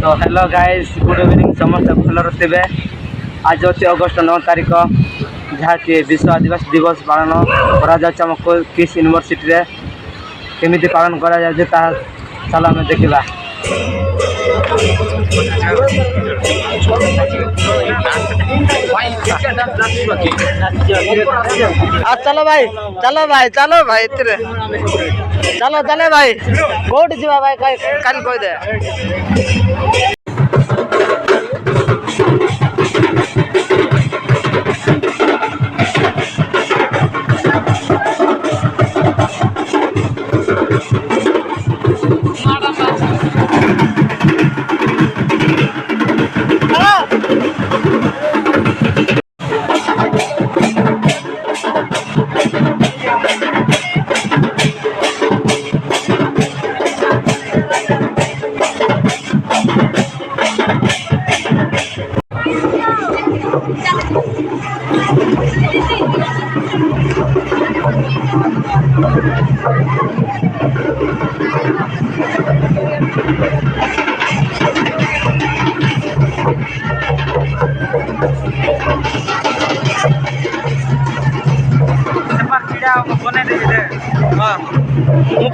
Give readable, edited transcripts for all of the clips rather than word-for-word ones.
तो hello guys good evening समस्त भल थे। आज अच्छे अगस्ट 9 तारीख जहाँकि विश्व आदिवासी दिवस पालन करा किस यूनिवर्सिटी रे केमिति पालन करा चल आम देखा। चलो भाई चलो भाई चलो भाई चलो चले भाई कौट जा भाई कल कहीदे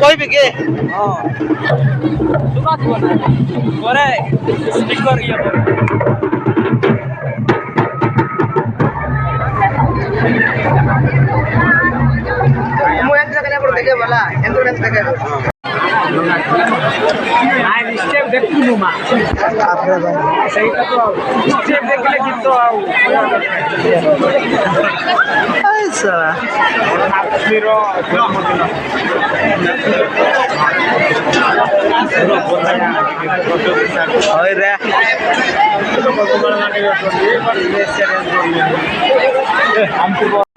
कहबी के स्पीकर देखे बोला स्टेप देखू स्टेप देखले गीत तो